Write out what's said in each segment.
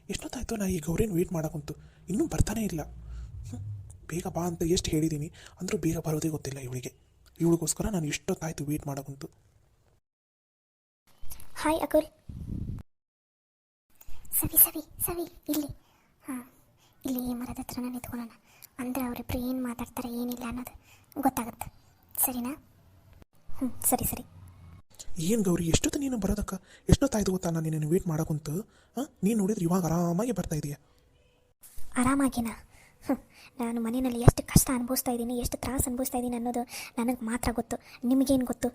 ಎಷ್ಟೊತ್ತಾಯಿತು ನಾ ಈ ಗೌರಿನ ವೇಟ್ ಮಾಡೋಕ್ಕಂತು ಇನ್ನೂ ಬರ್ತಾನೇ ಇಲ್ಲ. ಬೇಗ ಬಾ ಅಂತ ಎಷ್ಟು ಹೇಳಿದ್ದೀನಿ ಅಂದರೂ ಬೇಗ ಬರೋದೇ ಗೊತ್ತಿಲ್ಲ ಇವಳಿಗೋಸ್ಕರ ನಾನು ಇಷ್ಟೊತ್ತಾಯಿತು ವೇಟ್ ಮಾಡೋಕ್ಕಂತು. ಹಾಯ್ ಅಕುಲ್. ಸವಿ ಸವಿ ಸವಿ ಇಲ್ಲಿ. ಹಾಂ, ಇಲ್ಲಿ ಮರದ ಹತ್ರನ ನಿಂತ್ಕೊಳ್ಳೋಣ. ಅಂದರೆ ಅವರಿಬ್ಬರು ಏನು ಮಾತಾಡ್ತಾರೆ ಏನಿಲ್ಲ ಅನ್ನೋದು ಗೊತ್ತಾಗುತ್ತೆ. ಸರಿನಾ? ಸರಿ ಸರಿ. ಏನು ಗೌರಿ, ಎಷ್ಟೊತ್ತು ನೀನು ಬರೋದಕ್ಕ? ಎಷ್ಟೊತ್ತಾಯ್ತು ಗೊತ್ತಾ ನಾನು ನಿನ್ನನ್ನು ವೇಟ್ ಮಾಡೋಕ್ಕಂತು? ನೀನು ನೋಡಿದ್ರೆ ಇವಾಗ ಆರಾಮಾಗಿ ಬರ್ತಾ ಇದೆಯಾ? ಆರಾಮಾಗಿನಾ? ನಾನು ಮನೆಯಲ್ಲಿ ಎಷ್ಟು ಕಷ್ಟ ಅನುಭವಿಸ್ತಾ ಇದ್ದೀನಿ, ಎಷ್ಟು ತ್ರಾಸು ಅನುಭವಿಸ್ತಾ ಇದ್ದೀನಿ ಅನ್ನೋದು ನನಗೆ ಮಾತ್ರ ಗೊತ್ತು. ನಿಮಗೇನು ಗೊತ್ತು?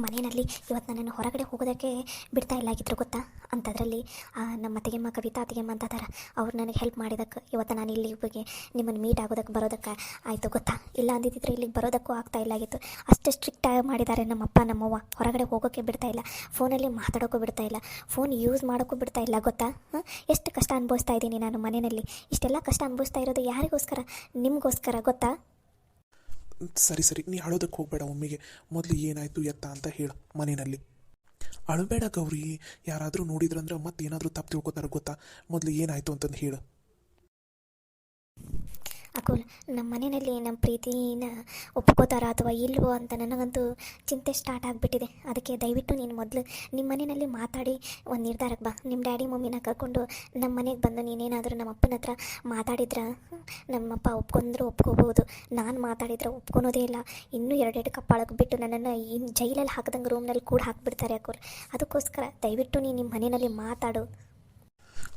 ಮನೆಯಲ್ಲಿ ಇವತ್ತು ನನ್ನನ್ನು ಹೊರಗಡೆ ಹೋಗೋದಕ್ಕೆ ಬಿಡ್ತಾ ಇಲ್ಲ ಆಗಿದ್ರು ಗೊತ್ತಾ? ಅಂಥದ್ರಲ್ಲಿ ನಮ್ಮ ಅತ್ತಿಗೆಮ್ಮ ಕವಿತಾ ಅತ್ತಿಗೆಮ್ಮ ಅಂತದಾರ, ಅವ್ರು ನನಗೆ ಹೆಲ್ಪ್ ಮಾಡಿದಕ್ಕೆ ಇವತ್ತು ನಾನು ಇಲ್ಲಿ ಬಗ್ಗೆ ನಿಮ್ಮನ್ನು ಮೀಟ್ ಆಗೋದಕ್ಕೆ ಬರೋದಕ್ಕೆ ಆಯಿತು ಗೊತ್ತಾ? ಇಲ್ಲ ಅಂದಿದ್ದರೆ ಇಲ್ಲಿಗೆ ಬರೋದಕ್ಕೂ ಆಗ್ತಾ ಇಲ್ಲ ಆಗಿತ್ತು. ಅಷ್ಟು ಸ್ಟ್ರಿಕ್ಟಾಗಿ ಮಾಡಿದ್ದಾರೆ ನಮ್ಮಪ್ಪ ನಮ್ಮವ್ವ. ಹೊರಗಡೆ ಹೋಗೋಕ್ಕೆ ಬಿಡ್ತಾ ಇಲ್ಲ, ಫೋನಲ್ಲಿ ಮಾತಾಡೋಕ್ಕೂ ಬಿಡ್ತಾ ಇಲ್ಲ, ಫೋನ್ ಯೂಸ್ ಮಾಡೋಕ್ಕೂ ಬಿಡ್ತಾ ಇಲ್ಲ ಗೊತ್ತಾ? ಎಷ್ಟು ಕಷ್ಟ ಅನುಭವಿಸ್ತಾ ಇದ್ದೀನಿ ನಾನು ಮನೆಯಲ್ಲಿ. ಇಷ್ಟೆಲ್ಲ ಕಷ್ಟ ಅನುಭವಿಸ್ತಾ ಇರೋದು ಯಾರಿಗೋಸ್ಕರ? ನಿಮಗೋಸ್ಕರ ಗೊತ್ತಾ? ಸರಿ ಸರಿ, ನೀ ಅಳೋದಕ್ಕೆ ಹೋಗಬೇಡ. ಒಮ್ಮೆಗೆ ಮೊದಲು ಏನಾಯಿತು ಎತ್ತ ಅಂತ ಹೇಳು ಮನೆಯಲ್ಲಿ. ಅಳಬೇಡ ಗೌರಿ, ಯಾರಾದರೂ ನೋಡಿದ್ರಂದ್ರೆ ಮತ್ತೆ ಏನಾದರೂ ತಪ್ಪು ತಿಳ್ಕೊತಾರೆ ಗೊತ್ತಾ? ಮೊದಲು ಏನಾಯಿತು ಅಂತಂದು ಹೇಳು. ಅಕುಲ್, ನಮ್ಮ ಮನೆಯಲ್ಲಿ ನಮ್ಮ ಪ್ರೀತಿನ ಒಪ್ಕೋತಾರ ಅಥವಾ ಇಲ್ವೋ ಅಂತ ನನಗಂತೂ ಚಿಂತೆ ಸ್ಟಾರ್ಟ್ ಆಗಿಬಿಟ್ಟಿದೆ. ಅದಕ್ಕೆ ದಯವಿಟ್ಟು ನೀನು ಮೊದಲು ನಿಮ್ಮ ಮನೆಯಲ್ಲಿ ಮಾತಾಡಿ ಒಂದು ನಿರ್ಧಾರಕ್ಕೆ ಬಾ. ನಿಮ್ಮ ಡ್ಯಾಡಿ ಮಮ್ಮಿನ ಕರ್ಕೊಂಡು ನಮ್ಮ ಮನೆಗೆ ಬಂದು ನೀನೇನಾದರೂ ನಮ್ಮ ಅಪ್ಪನ ಹತ್ರ ಮಾತಾಡಿದ್ರೆ ನಮ್ಮಪ್ಪ ಒಪ್ಕೊಂಡ್ರೂ ಒಪ್ಕೋಬೋದು. ನಾನು ಮಾತಾಡಿದ್ರೆ ಒಪ್ಕೊಳೋದೇ ಇಲ್ಲ. ಇನ್ನೂ ಎರಡೆರಡು ಕಪ್ಪಾಳಕ್ಕೆ ಬಿಟ್ಟು ನನ್ನನ್ನು ಇನ್ನು ಜೈಲಲ್ಲಿ ಹಾಕಿದಂಗೆ ರೂಮ್ನಲ್ಲಿ ಕೂಡ ಹಾಕಿಬಿಡ್ತಾರೆ ಅಕುಲ್. ಅದಕ್ಕೋಸ್ಕರ ದಯವಿಟ್ಟು ನೀನು ನಿಮ್ಮ ಮನೆಯಲ್ಲಿ ಮಾತಾಡು.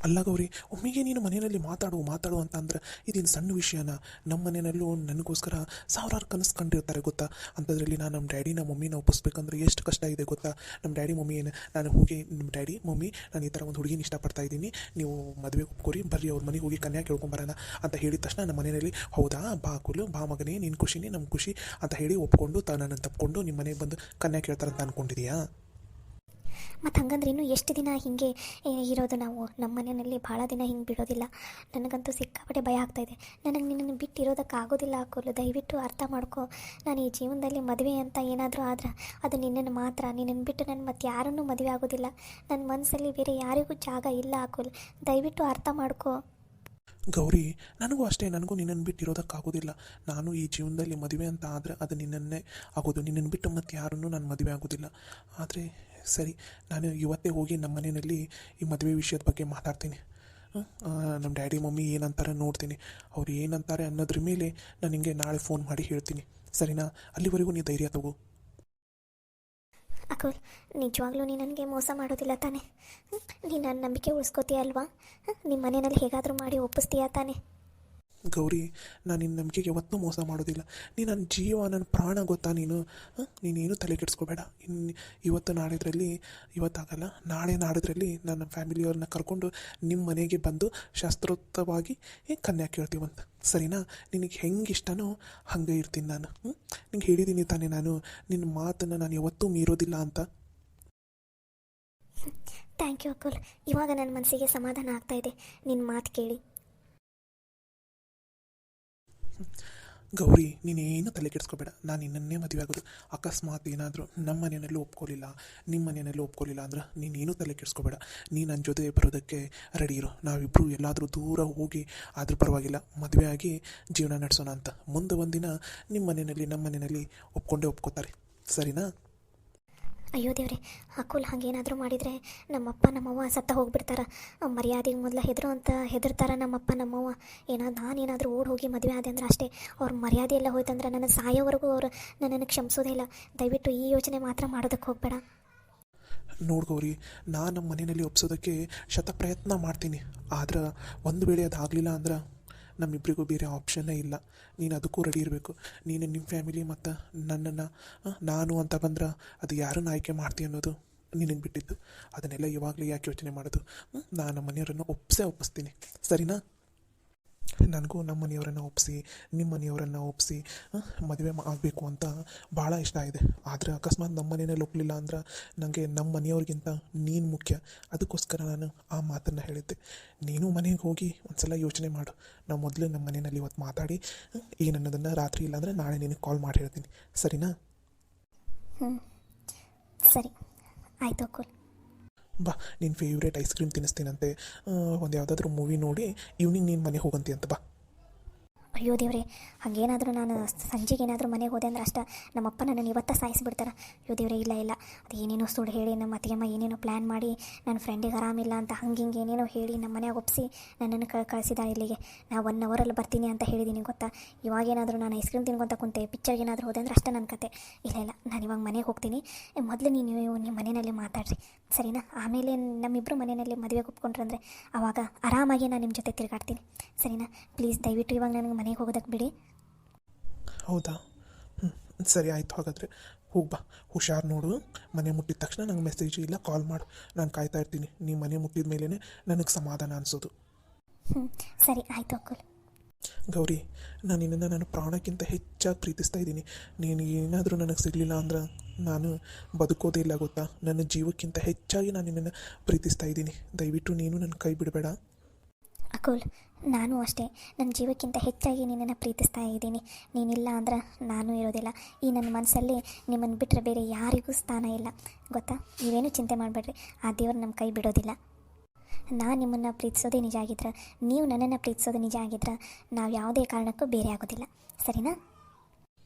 ಅಲ್ಲ ಗೌರಿ, ಒಮ್ಮೆಗೆ ನೀನು ಮನೆಯಲ್ಲಿ ಮಾತಾಡು ಅಂತ ಅಂದ್ರೆ ಇದೇನು ಸಣ್ಣ ವಿಷಯನ? ನಮ್ಮ ಮನೆಯಲ್ಲೂ ನನಗೋಸ್ಕರ ಸಾವಿರಾರು ಕನಸು ಕಂಡಿರ್ತಾರೆ ಗೊತ್ತಾ? ಅಂಥದ್ರಲ್ಲಿ ನಾನು ನಮ್ಮ ಡ್ಯಾಡಿ ನಮ್ಮ ಮಮ್ಮಿನ ಒಪ್ಪಿಸ್ಬೇಕಂದ್ರೆ ಎಷ್ಟು ಕಷ್ಟ ಇದೆ ಗೊತ್ತಾ? ನಮ್ಮ ಡ್ಯಾಡಿ ಮಮ್ಮಿ ನಾನು ಹೋಗಿ ನಿಮ್ಮ ಡ್ಯಾಡಿ ಮಮ್ಮಿ ನಾನು ಈ ಥರ ಒಂದು ಹುಡುಗಿನ ಇಷ್ಟಪಡ್ತಾ ಇದ್ದೀನಿ, ನೀವು ಮದುವೆ ಒಪ್ಕೋರಿ, ಬರ್ರಿ ಅವ್ರ ಮನೆಗೆ ಹೋಗಿ ಕನ್ಯಾ ಕೇಳ್ಕೊಂಬರೋಣ ಅಂತ ಹೇಳಿದ ತಕ್ಷಣ ನಮ್ಮ ಮನೆಯಲ್ಲಿ ಹೌದಾ, ಬಾ ಕುಲು, ಬಾ ಮಗನೇ, ನಿನ್ನ ಖುಷಿನೇ ನಮ್ಮ ಖುಷಿ ಅಂತ ಹೇಳಿ ಒಪ್ಕೊಂಡು ನನ್ನನ್ನು ತಪ್ಪಿಕೊಂಡು ನಿಮ್ಮ ಮನೆಗೆ ಬಂದು ಕನ್ಯಾ ಕೇಳ್ತಾರಂತ ಅಂದ್ಕೊಂಡಿದೀಯಾ? ಮತ್ತು ಹಂಗಂದ್ರೆ ಇನ್ನೂ ಎಷ್ಟು ದಿನ ಹೀಗೆ ಇರೋದು ನಾವು? ನಮ್ಮ ಮನೆಯಲ್ಲಿ ಭಾಳ ದಿನ ಹಿಂಗೆ ಬಿಡೋದಿಲ್ಲ. ನನಗಂತೂ ಸಿಕ್ಕಾಪಟ್ಟೆ ಭಯ ಆಗ್ತಾಯಿದೆ. ನನಗೆ ನಿನ್ನನ್ನು ಬಿಟ್ಟು ಇರೋದಕ್ಕೆ ಆಗೋದಿಲ್ಲ ಹಾಕೋಲು. ದಯವಿಟ್ಟು ಅರ್ಥ ಮಾಡ್ಕೊ. ನಾನು ಈ ಜೀವನದಲ್ಲಿ ಮದುವೆ ಅಂತ ಏನಾದರೂ ಆದ್ರೆ ಅದು ನಿನ್ನನ್ನು ಮಾತ್ರ. ನಿನ್ನನ್ನು ಬಿಟ್ಟು ನಾನು ಮತ್ತೆ ಯಾರನ್ನೂ ಮದುವೆ ಆಗೋದಿಲ್ಲ. ನನ್ನ ಮನಸ್ಸಲ್ಲಿ ಬೇರೆ ಯಾರಿಗೂ ಜಾಗ ಇಲ್ಲ ಹಾಕೋಲು. ದಯವಿಟ್ಟು ಅರ್ಥ ಮಾಡ್ಕೊ. ಗೌರಿ, ನನಗೂ ಅಷ್ಟೇ, ನನಗೂ ನಿನ್ನನ್ನು ಬಿಟ್ಟು ಇರೋದಕ್ಕಾಗೋದಿಲ್ಲ. ನಾನು ಈ ಜೀವನದಲ್ಲಿ ಮದುವೆ ಅಂತ ಆದರೆ ಅದು ನಿನ್ನನ್ನೇ ಆಗೋದು. ನಿನ್ನನ್ನು ಬಿಟ್ಟು ಮತ್ತೆ ಯಾರನ್ನೂ ನಾನು ಮದುವೆ ಆಗೋದಿಲ್ಲ. ಆದರೆ ಸರಿ, ನಾನು ಇವತ್ತೇ ಹೋಗಿ ನಮ್ಮ ಮನೆಯಲ್ಲಿ ಈ ಮದುವೆ ವಿಷಯದ ಬಗ್ಗೆ ಮಾತಾಡ್ತೀನಿ. ನಮ್ಮ ಡ್ಯಾಡಿ ಮಮ್ಮಿ ಏನಂತಾರೆ ನೋಡ್ತೀನಿ. ಅವ್ರು ಏನಂತಾರೆ ಅನ್ನೋದ್ರ ಮೇಲೆ ನಾನು ನಿಮಗೆ ನಾಳೆ ಫೋನ್ ಮಾಡಿ ಹೇಳ್ತೀನಿ. ಸರಿನಾ? ಅಲ್ಲಿವರೆಗೂ ನೀ ಧೈರ್ಯ ತಗೋ. ಅಕುಲ್, ನಿಜವಾಗ್ಲೂ ನೀನು ನನಗೆ ಮೋಸ ಮಾಡೋದಿಲ್ಲ ತಾನೆ? ನೀನು ನನ್ನ ನಂಬಿಕೆ ಉಳಿಸ್ಕೋತೀಯ ಅಲ್ವಾ? ನಿಮ್ಮ ಮನೆಯಲ್ಲಿ ಹೇಗಾದರೂ ಮಾಡಿ ಒಪ್ಪಿಸ್ತೀಯಾ ತಾನೆ? ಗೌರಿ, ನಾನು ನಿನ್ನ ನಂಬಿಕೆಗೆ ಯಾವತ್ತೂ ಮೋಸ ಮಾಡೋದಿಲ್ಲ. ನೀನು ನನ್ನ ಜೀವ, ನನ್ನ ಪ್ರಾಣ ಗೊತ್ತಾ ನೀನು? ನೀನೇನು ತಲೆ ಕೆಡಿಸ್ಕೋಬೇಡ. ಇವತ್ತು ನಾಡಿದ್ರಲ್ಲಿ, ಇವತ್ತಾಗಲ್ಲ ನಾಳೆ ನಾಡಿದ್ರಲ್ಲಿ ನನ್ನ ಫ್ಯಾಮಿಲಿಯವ್ರನ್ನ ಕರ್ಕೊಂಡು ನಿಮ್ಮ ಮನೆಗೆ ಬಂದು ಶಾಸ್ತ್ರೋಕ್ತವಾಗಿ ಕನ್ಯಾ ಕೇಳ್ತೀವಂತ. ಸರಿನಾ? ನಿನಗೆ ಹೆಂಗೆ ಇಷ್ಟನೋ ಹಂಗೆ ಇರ್ತೀನಿ ನಾನು. ನಿಂಗೆ ಹೇಳಿದ್ದೀನಿ ತಾನೇ ನಾನು, ನಿನ್ನ ಮಾತನ್ನು ನಾನು ಯಾವತ್ತೂ ಮೀರೋದಿಲ್ಲ ಅಂತ. Thank you Akul. ಇವಾಗ ನನ್ನ ಮನಸ್ಸಿಗೆ ಸಮಾಧಾನ ಆಗ್ತಾಯಿದೆ ನಿನ್ನ ಮಾತು ಕೇಳಿ. ಗೌರಿ, ನೀನೇನು ತಲೆ ಕೆಡಿಸ್ಕೋಬೇಡ. ನಾನು ನಿನ್ನನ್ನೇ ಮದುವೆ ಆಗೋದು. ಅಕಸ್ಮಾತ್ ಏನಾದರೂ ನಮ್ಮ ಮನೆಯಲ್ಲೂ ಒಪ್ಕೊಳ್ಳಿಲ್ಲ, ನಿಮ್ಮ ಮನೆಯಲ್ಲೂ ಒಪ್ಕೊಳ್ಳಿಲ್ಲ ಅಂದ್ರೆ ನೀನೇನು ತಲೆ ಕೆಡಿಸ್ಕೋಬೇಡ. ನೀನು ನನ್ನ ಜೊತೆ ಬರೋದಕ್ಕೆ ರೆಡಿ ಇರು. ನಾವಿಬ್ಬರು ಎಲ್ಲಾದರೂ ದೂರ ಹೋಗಿ ಆದರೂ ಪರವಾಗಿಲ್ಲ, ಮದುವೆ ಆಗಿ ಜೀವನ ನಡೆಸೋಣ ಅಂತ. ಮುಂದೆ ಒಂದಿನ ನಿಮ್ಮ ಮನೆಯಲ್ಲಿ ನಮ್ಮ ಮನೆಯಲ್ಲಿ ಒಪ್ಕೋತಾರೆ. ಸರಿನಾ? ಅಯ್ಯೋ ದೇವ್ರೆ, ಅಕುಲ್ ಹಾಗೇನಾದರೂ ಮಾಡಿದರೆ ನಮ್ಮಪ್ಪ ನಮ್ಮವ್ವ ಸತ್ತ ಹೋಗ್ಬಿಡ್ತಾರೆ. ಮರ್ಯಾದೆಗೆ ಮೊದಲು ಹೆದರ್ತಾರೆ ನಮ್ಮಪ್ಪ ನಮ್ಮವ್ವ. ನಾನೇನಾದರೂ ಓಡಿ ಹೋಗಿ ಮದುವೆ ಆದೆ ಅಂದ್ರೆ ಅಷ್ಟೇ, ಅವ್ರ ಮರ್ಯಾದೆ ಎಲ್ಲ ಹೋಯ್ತಂದ್ರೆ ನನ್ನ ಸಾಯೋವರೆಗೂ ಅವರು ನನ್ನನ್ನು ಕ್ಷಮಿಸೋದೇ ಇಲ್ಲ. ದಯವಿಟ್ಟು ಈ ಯೋಚನೆ ಮಾತ್ರ ಮಾಡೋದಕ್ಕೆ ಹೋಗಬೇಡ. ನೋಡು ಗೌರಿ, ನಾನು ನಮ್ಮ ಮನೆಯಲ್ಲಿ ಒಪ್ಸೋದಕ್ಕೆ ಶತಪ್ರಯತ್ನ ಮಾಡ್ತೀನಿ. ಆದ್ರೆ ಒಂದು ವೇಳೆ ಅದಾಗಲಿಲ್ಲ ಅಂದ್ರೆ ನಮ್ಮಿಬ್ಬರಿಗೂ ಬೇರೆ ಆಪ್ಷನ್ನೇ ಇಲ್ಲ. ನೀನು ಅದಕ್ಕೂ ರೆಡಿ ಇರಬೇಕು. ನೀನು ನಿಮ್ಮ ಫ್ಯಾಮಿಲಿ ಮತ್ತು ನನ್ನನ್ನು ನಾನು ಅಂತ ಬಂದ್ರೆ ಅದು ಯಾರನ್ನು ಆಯ್ಕೆ ಮಾಡ್ತೀವಿ ಅನ್ನೋದು ನಿನಗೆ ಬಿಟ್ಟಿದ್ದು. ಅದನ್ನೆಲ್ಲ ಇವಾಗಲೇ ಯಾಕೆ ಯೋಚನೆ ಮಾಡೋದು? ನಾನು ನಮ್ಮ ಮನೆಯವರನ್ನು ಒಪ್ಪಿಸ್ತೀನಿ. ಸರಿನಾ? ನನಗೂ ನಮ್ಮ ಮನೆಯವರನ್ನು ಒಪ್ಪಿಸಿ, ನಿಮ್ಮ ಮನೆಯವರನ್ನು ಒಪ್ಪಿಸಿ ಮದುವೆ ಆಗಬೇಕು ಅಂತ ಭಾಳ ಇಷ್ಟ ಇದೆ. ಆದರೆ ಅಕಸ್ಮಾತ್ ನಮ್ಮ ಮನೆಯಲ್ಲಿ ಒಪ್ಪಲಿಲ್ಲ ಅಂದ್ರೆ ನನಗೆ ನಮ್ಮ ಮನೆಯವ್ರಿಗಿಂತ ನೀನು ಮುಖ್ಯ. ಅದಕ್ಕೋಸ್ಕರ ನಾನು ಆ ಮಾತನ್ನು ಹೇಳಿದ್ದೆ. ನೀನು ಮನೆಗೆ ಹೋಗಿ ಒಂದು ಸಲ ಯೋಚನೆ ಮಾಡು. ನಾವು ಮೊದಲು ನಮ್ಮ ಮನೆಯಲ್ಲಿ ಇವತ್ತು ಮಾತಾಡಿ ಏನನ್ನೋದನ್ನು ರಾತ್ರಿ ಇಲ್ಲಾಂದರೆ ನಾಳೆ ನಿನಗೆ ಕಾಲ್ ಮಾಡಿ ಹೇಳ್ತೀನಿ. ಸರಿನಾ? ಸರಿ, ಆಯಿತು ಅಕುಲ್. ಬಾ ನಿನ್ನ ಫೇವ್ರೇಟ್ ಐಸ್ ಕ್ರೀಮ್ ತಿನ್ನಿಸ್ತೀನಂತೆ, ಒಂದು ಯಾವುದಾದ್ರೂ ಮೂವಿ ನೋಡಿ ಈವ್ನಿಂಗ್ ನೀನು ಮನೆಗೆ ಹೋಗಂತಿ ಅಂತ ಬಾ. ಅಯ್ಯೋ ದೇವ್ರೆ, ಹಾಗೇನಾದರೂ ನಾನು ಸಂಜೆಗೆ ಏನಾದರೂ ಮನೆಗೆ ಹೋದೆ ಅಂದ್ರೆ ಅಷ್ಟ ನಮ್ಮಪ್ಪ ನನ್ನನ್ನು ಇವತ್ತ ಸಾಯಿಸಿಬಿಡ್ತಾರೆ. ಅಯ್ಯೋ ದೇವ್ರೆ, ಇಲ್ಲ ಇಲ್ಲ, ಅದು ಏನೇನೋ ಸುಳ್ಳು ಹೇಳಿ ನಮ್ಮ ಅತ್ತಿಗೆಮ್ಮ ಏನೇನೋ ಪ್ಲ್ಯಾನ್ ಮಾಡಿ ನನ್ನ ಫ್ರೆಂಡಿಗೆ ಆರಾಮಿಲ್ಲ ಅಂತ ಹಂಗೆ ಹಿಂಗೆ ಏನೇನೋ ಹೇಳಿ ನಮ್ಮ ಮನೆಯಾಗ ಒಪ್ಪಿಸಿ ನನ್ನನ್ನು ಕಳಿಸಿದ ಇಲ್ಲಿಗೆ. ನಾ 1 ಅವರಲ್ಲಿ ಬರ್ತೀನಿ ಅಂತ ಹೇಳಿದ್ದೀನಿ ಗೊತ್ತಾ. ಇವಾಗೇನಾದರೂ ನಾನು ಐಸ್ ಕ್ರೀಮ್ ತಿನ್ಕೊತ ಕುಂತೆ ಪಿಕ್ಚರ್ಗೆ ಏನಾದರೂ ಹೋದೆ ಅಂದ್ರೆ ಅಷ್ಟೇ ನನ್ನ ಕತೆ. ಇಲ್ಲ ಇಲ್ಲ, ನಾನು ಇವಾಗ ಮನೆಗೆ ಹೋಗ್ತೀನಿ. ಮೊದಲು ನಿಮ್ಮ ಮನೆಯಲ್ಲಿ ಮಾತಾಡ್ರಿ, ಸರಿನಾ? ಆಮೇಲೆ ನಮ್ಮಿಬ್ಬರು ಮನೆಯಲ್ಲಿ ಮದುವೆಗೆ ಒಪ್ಕೊಂಡ್ರಂದ್ರೆ ಆವಾಗ ಆರಾಮಾಗಿ ನಾನು ನಿಮ್ಮ ಜೊತೆ ತಿರುಗಾಡ್ತೀನಿ, ಸರಿನಾ? ಪ್ಲೀಸ್ ದಯವಿಟ್ಟು ಇವಾಗ ನನಗೆ ಮನೆಗೆ ಹೋಗೋದಕ್ಕೆ ಬಿಡಿ. ಹೌದಾ? ಸರಿ ಆಯಿತು, ಹಾಗಾದರೆ ಹೋಗಿ ಬಾ. ಹುಷಾರು ನೋಡು. ಮನೆ ಮುಟ್ಟಿದ ತಕ್ಷಣ ನಂಗೆ ಮೆಸೇಜ್ ಇಲ್ಲ ಕಾಲ್ ಮಾಡು, ನಾನು ಕಾಯ್ತಾ ಇರ್ತೀನಿ. ನೀ ಮನೆ ಮುಟ್ಟಿದ ಮೇಲೇ ನನಗೆ ಸಮಾಧಾನ ಅನಿಸೋದು. ಸರಿ ಆಯಿತು ಅಕ್ಕುಲ್. ಗೌರಿ, ನಾನು ನಿನ್ನನ್ನು ನನ್ನ ಪ್ರಾಣಕ್ಕಿಂತ ಹೆಚ್ಚಾಗಿ ಪ್ರೀತಿಸ್ತಾ ಇದ್ದೀನಿ. ನೀನು ಏನಾದರೂ ನನಗೆ ಸಿಗಲಿಲ್ಲ ಅಂದ್ರೆ ನಾನು ಬದುಕೋದೇ ಇಲ್ಲ ಗೊತ್ತಾ. ನನ್ನ ಜೀವಕ್ಕಿಂತ ಹೆಚ್ಚಾಗಿ ನಾನು ನಿನ್ನನ್ನು ಪ್ರೀತಿಸ್ತಾ ಇದ್ದೀನಿ. ದಯವಿಟ್ಟು ನೀನು ನನ್ನ ಕೈ ಬಿಡಬೇಡ. ಅಕುಲ್, ನಾನು ಅಷ್ಟೇ ನನ್ನ ಜೀವಕ್ಕಿಂತ ಹೆಚ್ಚಾಗಿ ನಿನ್ನನ್ನು ಪ್ರೀತಿಸ್ತಾ ಇದ್ದೀನಿ. ನೀನಿಲ್ಲ ಅಂದ್ರೆ ನಾನು ಇರೋದಿಲ್ಲ. ಈ ನನ್ನ ಮನಸ್ಸಲ್ಲಿ ನಿಮ್ಮನ್ನು ಬಿಟ್ಟರೆ ಬೇರೆ ಯಾರಿಗೂ ಸ್ಥಾನ ಇಲ್ಲ ಗೊತ್ತಾ. ನೀವೇನು ಚಿಂತೆ ಮಾಡಬೇಡ್ರಿ, ಆ ದೇವರು ನಮ್ಮ ಕೈ ಬಿಡೋದಿಲ್ಲ. ನಾನು ನಿಮ್ಮನ್ನು ಪ್ರೀತಿಸೋದೇ ನಿಜ ಆಗಿದ್ರೆ, ನೀವು ನನ್ನನ್ನು ಪ್ರೀತಿಸೋದು ನಿಜ ಆಗಿದ್ರೆ ನಾವು ಯಾವುದೇ ಕಾರಣಕ್ಕೂ ಬೇರೆ ಆಗೋದಿಲ್ಲ, ಸರಿನಾ?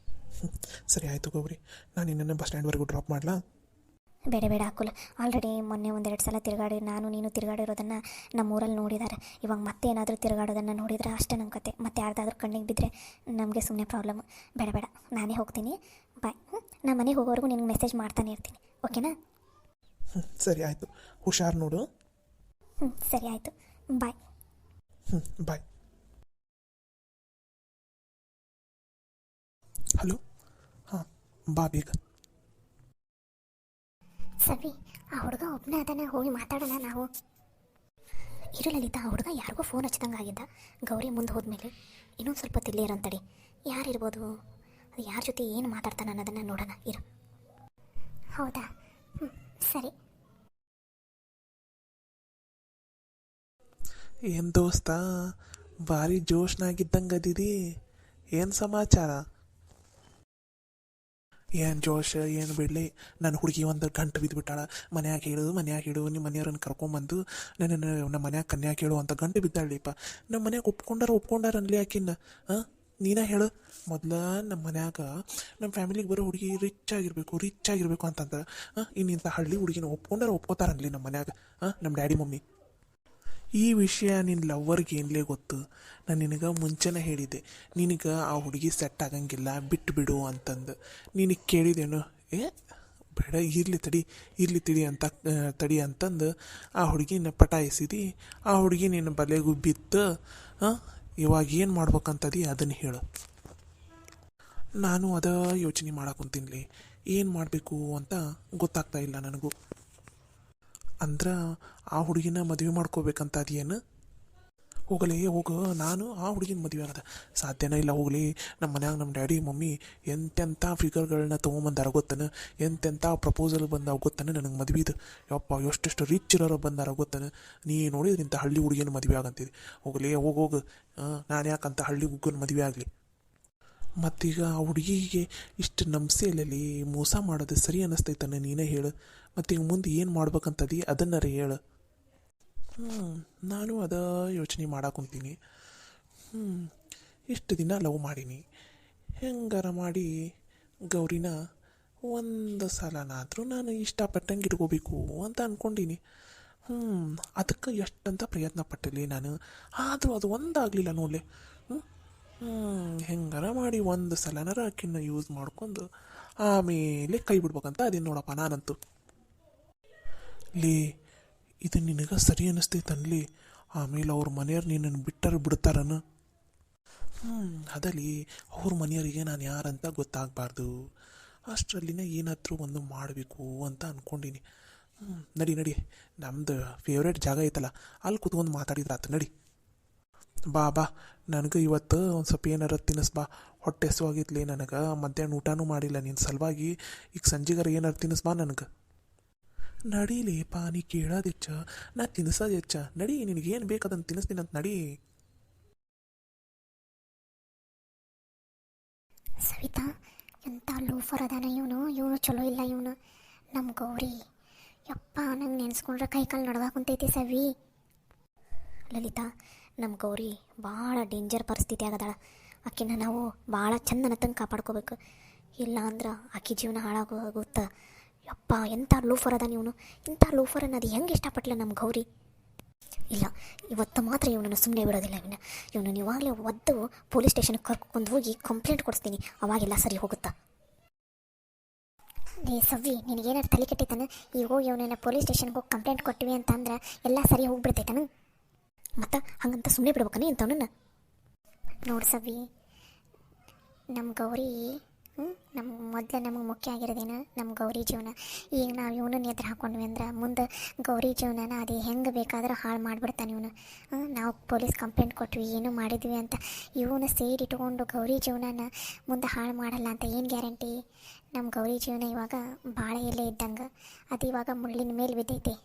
ಸರಿ ಆಯಿತು ಗೌರಿ, ನಾನು ನಿನ್ನನ್ನು ಬಸ್ ಸ್ಟ್ಯಾಂಡ್ವರೆಗೂ ಡ್ರಾಪ್ ಮಾಡಲಾ? ಬೇಡ ಬೇಡ ಅಕುಲ್, ಆಲ್ರೆಡಿ ಮೊನ್ನೆ 1-2 ಸಲ ತಿರುಗಾಡಿ ನಾನು ನೀನು ತಿರುಗಾಡಿರೋದನ್ನು ನಮ್ಮೂರಲ್ಲಿ ನೋಡಿದ್ದಾರೆ. ಇವಾಗ ಮತ್ತೆ ಏನಾದರೂ ತಿರುಗಾಡೋದನ್ನು ನೋಡಿದ್ರೆ ಅಷ್ಟೇ ನಮ್ಮ ಕತೆ. ಮತ್ತೆ ಯಾರ್ದಾದ್ರೂ ಕಣ್ಣಿಗೆ ಬಿದ್ದರೆ ನಮಗೆ ಸುಮ್ಮನೆ ಪ್ರಾಬ್ಲಮ್. ಬೇಡ ಬೇಡ, ನಾನೇ ಹೋಗ್ತೀನಿ, ಬಾಯ್. ನಾನು ಮನೆಗೆ ಹೋಗೋವರೆಗೂ ನಿನಗೆ ಮೆಸೇಜ್ ಮಾಡ್ತಾನೆ ಇರ್ತೀನಿ, ಓಕೆನಾ? ಸರಿ ಆಯಿತು, ಹುಷಾರು ನೋಡು. ಸರಿ ಆಯಿತು, ಬಾಯ್. ಬಾಯ್. ಹಲೋ, ಹಾಂ ಬಾ ಬೇಗ. ಸವಿ, ಆ ಹುಡುಗ ಒಬ್ಬನೇ ಅದನ್ನು ಹೋಗಿ ಮಾತಾಡೋಣ ನಾವು. ಇರು ಲಲಿತಾ, ಆ ಹುಡುಗ ಯಾರಿಗೂ ಫೋನ್ ಹಚ್ಚಿದಂಗೆ ಆಗಿದ್ದ. ಗೌರಿ ಮುಂದೆ ಹೋದ್ಮೇಲೆ ಇನ್ನೊಂದು ಸ್ವಲ್ಪ ತಿಲ್ಲೇ ಇರೋಂತಡಿ. ಯಾರಿರ್ಬೋದು, ಅದು ಯಾರ ಜೊತೆ ಏನು ಮಾತಾಡ್ತಾನೆ ಅನ್ನೋದನ್ನು ನೋಡೋಣ ಇರು. ಹೌದಾ? ಸರಿ. ಏನು ದೋಸ್ತ, ಭಾರಿ ಜೋಶ್ನಾಗಿದ್ದಂಗೆ ಅದಿರಿ. ಏನು ಸಮಾಚಾರ? ಏನು ಜೋಶ್ ಏನು ಬಿಡಲಿ. ನನ್ನ ಹುಡುಗಿ ಒಂದು ಗಂಟು ಬಿದ್ದುಬಿಟ್ಟಾಳ. ಮನ್ಯಾಗ ಹೇಳು ನಿಮ್ಮ ಮನೆಯವ್ರನ್ನ ಕರ್ಕೊಂಬಂದು ನಮ್ಮ ಮನ್ಯಾಗ ಕನ್ಯಾಗ ಹೇಳು ಅಂತ ಗಂಟು ಬಿದ್ದಾಳಿಪ್ಪ. ನಮ್ಮ ಮನ್ಯಾಗ ಒಪ್ಕೊಂಡಾರ ಅನ್ಲಿ ಆಕಿನ್ನ. ಹಾಂ, ನೀನೇ ಹೇಳು. ಮೊದಲ ನಮ್ಮ ಮನ್ಯಾಗ ನಮ್ಮ ಫ್ಯಾಮಿಲಿಗೆ ಬರೋ ಹುಡುಗಿ ರಿಚ್ ಆಗಿರಬೇಕು ಅಂತಂದ್ರೆ ಇನ್ನಿಂಥ ಹಳ್ಳಿ ಹುಡುಗಿನ ಒಪ್ಕೋತಾರನ್ಲಿ ನಮ್ಮ ಮನ್ಯಾಗ. ನಮ್ಮ ಡ್ಯಾಡಿ ಮಮ್ಮಿ. ಈ ವಿಷಯ ನಿನ್ನ ಲವ್ವರ್ಗೆ ಏನ್ಲೇ ಗೊತ್ತು? ನಾನು ನಿನಗೆ ಮುಂಚೆನೇ ಹೇಳಿದ್ದೆ, ನಿನಗೆ ಆ ಹುಡುಗಿ ಸೆಟ್ ಆಗಂಗಿಲ್ಲ, ಬಿಟ್ಟು ಬಿಡು ಅಂತಂದು. ನಿನಗೆ ಕೇಳಿದೇನು? ಬೇಡ, ಇರಲಿ ತಡಿ ಅಂತಂದು ಆ ಹುಡುಗಿನ ಪಟಾಯಿಸಿದಿ. ಆ ಹುಡುಗಿ ನಿನ್ನ ಬಲೆಗೂ ಬಿತ್ತು. ಇವಾಗ ಏನು ಮಾಡ್ಬೇಕಂತದಿ ಅದನ್ನು ಹೇಳು. ನಾನು ಯೋಚನೆ ಮಾಡಕ್ಕಂತೀನಿ, ಏನು ಮಾಡಬೇಕು ಅಂತ ಗೊತ್ತಾಗ್ತಾ ಇಲ್ಲ ನನಗೂ. ಅಂದ್ರೆ ಆ ಹುಡುಗಿನ ಮದುವೆ ಮಾಡ್ಕೋಬೇಕಂತ ಅದೇನು? ಹೋಗು, ನಾನು ಆ ಹುಡುಗಿನ ಮದುವೆ ಆಗೋದ ಸಾಧ್ಯನೇ ಇಲ್ಲ. ಹೋಗಲಿ, ನಮ್ಮ ಮನ್ಯಾಗ ನಮ್ಮ ಡ್ಯಾಡಿ ಮಮ್ಮಿ ಎಂತೆಂಥ ಫಿಗರ್ಗಳನ್ನ ತೊಗೊಂಬಂದಾರ ಗೊತ್ತಾನೆ, ಎಂತೆಂಥ ಪ್ರಪೋಸಲ್ ಬಂದಾವ ಗೊತ್ತಾನೆ ನನಗೆ ಮದುವೆದು. ಯಪ್ಪ, ಎಷ್ಟೆಷ್ಟು ರಿಚ್ ಇರೋರು ಬಂದಾರ ಗೊತ್ತಾನೆ. ನೀ ನೋಡಿದ್ರೆ ಇಂಥ ಹಳ್ಳಿ ಹುಡುಗಿನ ಮದುವೆ ಆಗಂತಿದ್ದೆ. ಹೋಗು, ನಾನು ಯಾಕಂತ ಹಳ್ಳಿ ಹುಡುಗನ ಮದುವೆ ಆಗಲಿ? ಮತ್ತೀಗ ಆ ಹುಡುಗಿಗೆ ಇಷ್ಟು ನಂಬಿಸಿ ಮೋಸ ಮಾಡೋದು ಸರಿ ಅನ್ನಿಸ್ತೈತಾನೆ? ನೀನೇ ಹೇಳು. ಮತ್ತೀಗ ಮುಂದೆ ಏನು ಮಾಡ್ಬೇಕಂತದಿ ಅದನ್ನರೇ ಹೇಳು. ನಾನು ಯೋಚನೆ ಮಾಡಾಕುಂತೀನಿ. ಇಷ್ಟು ದಿನ ಲವ್ ಮಾಡೀನಿ, ಹೆಂಗಾರ ಮಾಡಿ ಗೌರಿನ ಒಂದು ಸಲನಾದರೂ ನಾನು ಇಷ್ಟಪಟ್ಟಂಗೆ ಇಟ್ಕೋಬೇಕು ಅಂತ ಅಂದ್ಕೊಂಡೀನಿ. ಅದಕ್ಕೆ ಎಷ್ಟಂತ ಪ್ರಯತ್ನ ಪಟ್ಟಿಲ್ಲ ನಾನು, ಆದರೂ ಅದು ಒಂದಾಗಲಿಲ್ಲ ನೋಡಲಿ. ಹೆಂಗಾರ ಮಾಡಿ ಒಂದು ಸಲನಾರ ಆಕಿನ್ನ ಯೂಸ್ ಮಾಡ್ಕೊಂಡು ಆಮೇಲೆ ಕೈ ಬಿಡ್ಬೇಕಂತ ಅದೇನು ನೋಡಪ್ಪ ನಾನಂತೂ. ಇದು ನಿನಗೆ ಸರಿ ಅನ್ನಿಸ್ತೈತನ್ಲಿ? ಆಮೇಲೆ ಅವ್ರ ಮನೆಯವ್ರು ನಿನ್ನನ್ನು ಬಿಡ್ತಾರನ? ಅದಲ್ಲಿ ಅವ್ರ ಮನೆಯವರಿಗೆ ನಾನು ಯಾರಂತ ಗೊತ್ತಾಗಬಾರ್ದು. ಅಷ್ಟರಲ್ಲಿನ ಏನಾದರೂ ಒಂದು ಮಾಡಬೇಕು ಅಂತ ಅಂದ್ಕೊಂಡೀನಿ. ನಡಿ, ನಮ್ಮದು ಫೇವ್ರೇಟ್ ಜಾಗ ಐತಲ್ಲ, ಅಲ್ಲಿ ಕೂತ್ಕೊಂಡು ಮಾತಾಡಿದ್ರಾತು. ನಡಿ ಬಾ, ನನಗೆ ಇವತ್ತು ಒಂದು ಸ್ವಲ್ಪ ಏನಾರ ತಿನ್ನಿಸ್ ಬಾ. ಹೊಟ್ಟೆ ಹಸಿವಾಗಿದ್ಲಿ ನನಗೆ. ಮಧ್ಯಾಹ್ನ ಊಟನೂ ಮಾಡಿಲ್ಲ ನಿನ್ನ ಸಲುವಾಗಿ. ಈಗ ಸಂಜೆಗಾರ ಏನಾರು ತಿನ್ನಿಸ್ ಬಾ ನನಗೆ. ನಡೀಲಿಪ್ಪ, ನೀ ಕೇಳೋದು ಹೆಚ್ಚ, ನಾ ತಿನ್ನಿಸೋದು ಹೆಚ್ಚ. ನಡಿ, ನಿನಗೇನು ಬೇಕದನ್ನು ತಿನ್ನಿಸ್ತೀನಿ ಅಂತ ನಡಿ. ಸವಿತಾ, ಎಂಥ ಲೂಫರ್ ಅದಾನ ಇವನು ಚಲೋ ಇಲ್ಲ ಇವನು. ನಮ್ಮ ಗೌರಿ ಯಪ್ಪ ನಂಗೆ ನೆನೆಸ್ಕೊಂಡ್ರೆ ಕೈಕಾಲು ನಡ್ವಾಗ ಕುಂತೈತಿ ಸವಿ. ಲಲಿತಾ, ನಮ್ಮ ಗೌರಿ ಭಾಳ ಡೇಂಜರ್ ಪರಿಸ್ಥಿತಿ ಆಗದಾಳ. ಆಕಿನ ನಾವು ಭಾಳ ಚಂದನ ತಂಗೆ ಕಾಪಾಡ್ಕೋಬೇಕು. ಇಲ್ಲ ಅಂದ್ರೆ ಆಕಿ ಜೀವನ ಹಾಳಾಗೋಗುತ್ತ. ಯಪ್ಪ ಎಂಥ ಲೂಫರ್ ಅದ ನೀವು. ಇಂಥ ಲೂಫರನ್ನು ಅದು ಹೆಂಗೆ ಇಷ್ಟಪಟ್ಟಲ ನಮ್ಮ ಗೌರಿ. ಇಲ್ಲ, ಇವತ್ತು ಮಾತ್ರ ಇವನನ್ನು ಸುಮ್ಮನೆ ಬಿಡೋದಿಲ್ಲ. ಇವನನ್ನು ಇವಾಗಲೇ ಒದ್ದು ಪೊಲೀಸ್ ಸ್ಟೇಷನ್ಗೆ ಕರ್ಕೊಂಡು ಹೋಗಿ ಕಂಪ್ಲೇಂಟ್ ಕೊಡಿಸ್ತೀನಿ. ಅವಾಗೆಲ್ಲ ಸರಿ ಹೋಗುತ್ತಾ. ಏ ಸವ್ವಿ, ನಿನಗೇನಾರು ತಲೆ ಕೆಟ್ಟಿತಾನೆ? ಈಗ ಹೋಗಿ ಇವನನ್ನು ಪೊಲೀಸ್ ಸ್ಟೇಷನ್ಗೆ ಹೋಗಿ ಕಂಪ್ಲೇಂಟ್ ಕೊಟ್ಟಿವಿ ಅಂತಂದ್ರೆ ಎಲ್ಲ ಸರಿ ಹೋಗ್ಬಿಡ್ತೈತಾನು. ಮತ್ತು ಹಂಗಂತ ಸುಮ್ಮನೆ ಬಿಡ್ಬೇಕನ ಇಂಥವನನ್ನು? ನೋಡಿ ಸವ್ವಿ, ನಮ್ಮ ಗೌರಿ ಮೊದಲು ನಮಗೆ ಮುಖ್ಯ ಆಗಿರೋದೇನು ನಮ್ಮ ಗೌರಿ ಜೀವನ. ಈಗ ನಾವು ಇವನನ್ನು ಎದುರು ಹಾಕ್ಕೊಂಡ್ವಿ ಅಂದ್ರೆ ಮುಂದೆ ಗೌರಿ ಜೀವನನ ಅದು ಹೆಂಗೆ ಬೇಕಾದರೂ ಹಾಳು ಮಾಡಿಬಿಡ್ತಾನೆ ಇವನು. ನಾವು ಪೊಲೀಸ್ ಕಂಪ್ಲೇಂಟ್ ಕೊಟ್ವಿ, ಏನೂ ಮಾಡಿದ್ವಿ ಅಂತ ಇವನು ಸೇರಿಟ್ಕೊಂಡು ಗೌರಿ ಜೀವನನ ಮುಂದೆ ಹಾಳು ಮಾಡಲ್ಲ ಅಂತ ಏನು ಗ್ಯಾರಂಟಿ? ನಮ್ಮ ಗೌರಿ ಜೀವನ ಇವಾಗ ಬಾಳೆ ಎಲೆ ಇದ್ದಂಗೆ, ಅದು ಇವಾಗ ಮುಳ್ಳಿನ ಮೇಲೆ ಬಿದ್ದೈತಿ.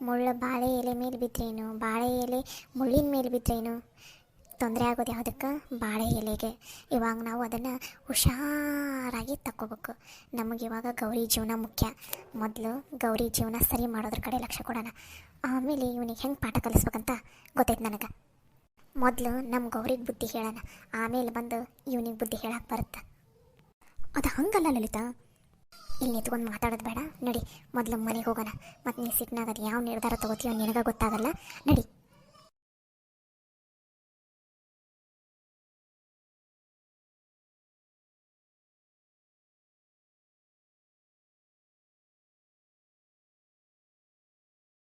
ಮುಳ್ಳು ಬಾಳೆ ಎಲೆ ಮೇಲೆ ಬಿದ್ದರೇನು, ಬಾಳೆ ಎಲೆ ಮುಳ್ಳಿನ ಮೇಲೆ ಬಿದ್ದರೇನು ತೊಂದರೆ ಆಗೋದು ಯಾವುದಕ್ಕೆ? ಬಾಳೆ ಎಲೆಗೆ. ಇವಾಗ ನಾವು ಅದನ್ನು ಹುಷಾರಾಗಿ ತಗೋಬೇಕು. ನಮಗೆ ಇವಾಗ ಗೌರಿ ಜೀವನ ಮುಖ್ಯ. ಮೊದಲು ಗೌರಿ ಜೀವನ ಸರಿ ಮಾಡೋದ್ರ ಕಡೆ ಲಕ್ಷ್ಯ ಕೊಡೋಣ. ಆಮೇಲೆ ಇವನಿಗೆ ಹೆಂಗೆ ಪಾಠ ಕಲಿಸ್ಬೇಕಂತ ಗೊತ್ತೈತೆ ನನಗೆ. ಮೊದಲು ನಮ್ಮ ಗೌರಿಗೆ ಬುದ್ಧಿ ಹೇಳೋಣ, ಆಮೇಲೆ ಬಂದು ಇವನಿಗೆ ಬುದ್ಧಿ ಹೇಳಕ್ಕೆ ಬರುತ್ತೆ. ಅದು ಹಂಗಲ್ಲ ಲಲಿತಾ. ಇಲ್ಲಿ ನಿಂತ್ಕೊಂಡು ಮಾತಾಡೋದು ಬೇಡ. ನಡಿ ಮೊದಲು ಮನೆಗೆ ಹೋಗೋಣ. ಮತ್ತು ನೀ ಸಿಟ್ನಾಗದು ಯಾವ ನಿರ್ಧಾರ ತೊಗೋತೀಯೋ ನಿನಗೆ ಗೊತ್ತಾಗಲ್ಲ. ನಡಿ.